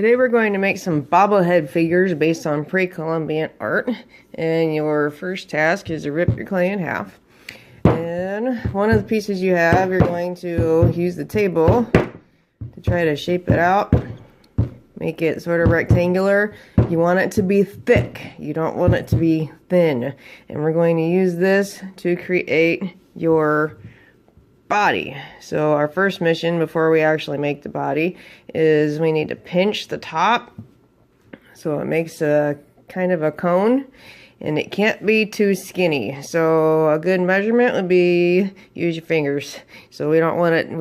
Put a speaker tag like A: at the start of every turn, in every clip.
A: Today we're going to make some bobblehead figures based on Pre-Columbian art. And your first task is to rip your clay in half. And one of the pieces you have, you're going to use the table to try to shape it out. Make it sort of rectangular. You want it to be thick. You don't want it to be thin. And we're going to use this to create your body. So our first mission before we actually make the body is we need to pinch the top so it makes a kind of a cone, and it can't be too skinny. So a good measurement would be use your fingers. So we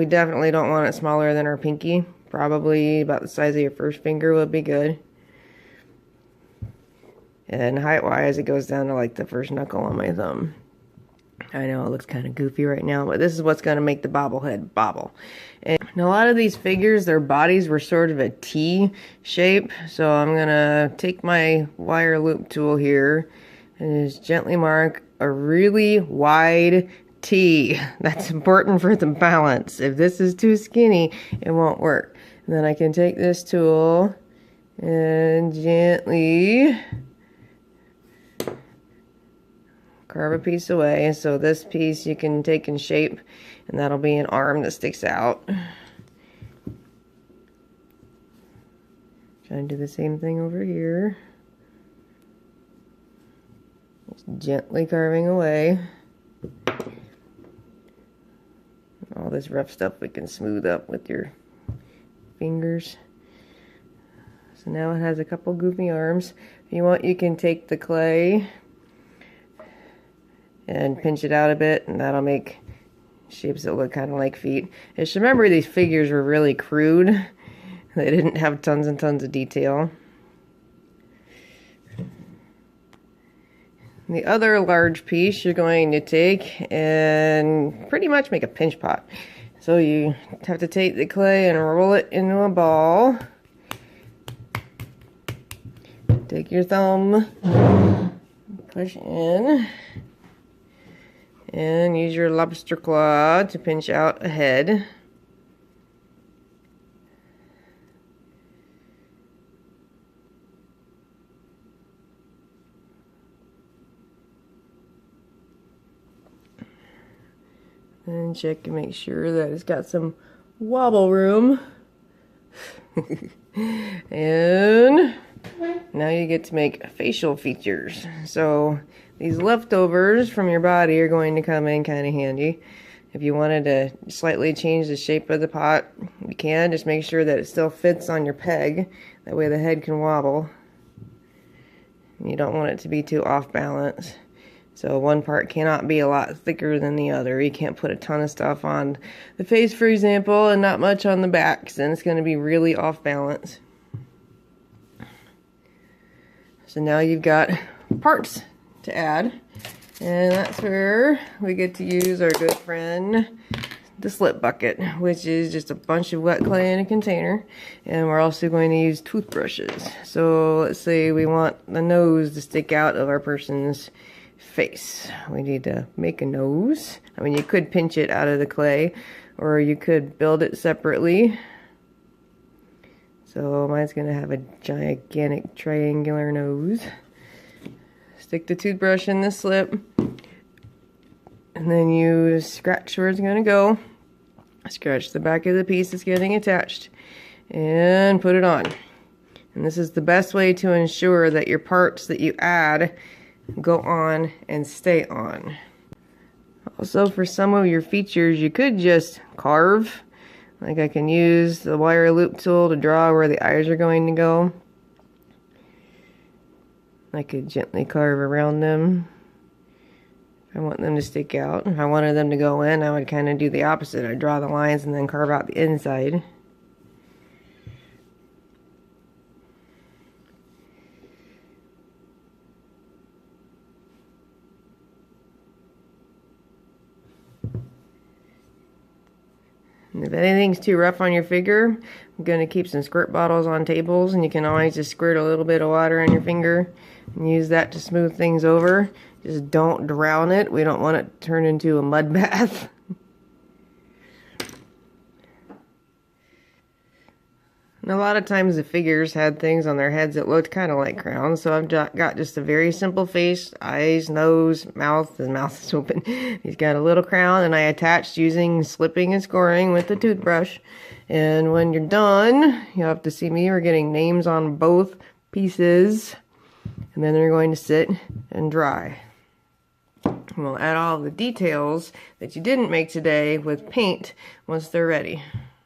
A: definitely don't want it smaller than our pinky. Probably about the size of your first finger would be good. And height wise it goes down to like the first knuckle on my thumb. I know it looks kind of goofy right now, but this is what's going to make the bobblehead bobble. And a lot of these figures, their bodies were sort of a T shape. So I'm going to take my wire loop tool here and just gently mark a really wide T. That's important for the balance. If this is too skinny, it won't work. And then I can take this tool and gently carve a piece away. So this piece you can take and shape, and that'll be an arm that sticks out. Try and do the same thing over here. Just gently carving away. All this rough stuff we can smooth up with your fingers. So now it has a couple goofy arms. If you want, you can take the clay and pinch it out a bit, and that'll make shapes that look kind of like feet. Just remember, these figures were really crude. They didn't have tons and tons of detail. The other large piece you're going to take and pretty much make a pinch pot. So you have to take the clay and roll it into a ball. Take your thumb, push in, and use your lobster claw to pinch out a head. And check and make sure that it's got some wobble room. And now you get to make facial features. So these leftovers from your body are going to come in kind of handy. If you wanted to slightly change the shape of the pot, you can. Just make sure that it still fits on your peg. That way the head can wobble. You don't want it to be too off balance. So one part cannot be a lot thicker than the other. You can't put a ton of stuff on the face, for example, and not much on the back, because then it's going to be really off balance. So now you've got parts to add, and that's where we get to use our good friend, the slip bucket, which is just a bunch of wet clay in a container. And we're also going to use toothbrushes. So let's say we want the nose to stick out of our person's face. We need to make a nose. I mean, you could pinch it out of the clay, or you could build it separately. So mine's gonna have a gigantic triangular nose. Stick the toothbrush in the slip, and then you scratch where it's gonna go. Scratch the back of the piece that's getting attached, and put it on. And this is the best way to ensure that your parts that you add go on and stay on. Also, for some of your features, you could just carve. Like I can use the wire loop tool to draw where the eyes are going to go. I could gently carve around them. If I want them to stick out. If I wanted them to go in, I would kind of do the opposite. I'd draw the lines and then carve out the inside. And if anything's too rough on your figure, I'm going to keep some squirt bottles on tables, and you can always just squirt a little bit of water on your finger and use that to smooth things over. Just don't drown it. We don't want it to turn into a mud bath. And a lot of times the figures had things on their heads that looked kind of like crowns, so I've got just a very simple face, eyes, nose, mouth. The mouth is open. He's got a little crown, and I attached using slipping and scoring with the toothbrush. And when you're done, you'll have to see me. We're getting names on both pieces, and then they're going to sit and dry. We'll add all the details that you didn't make today with paint once they're ready.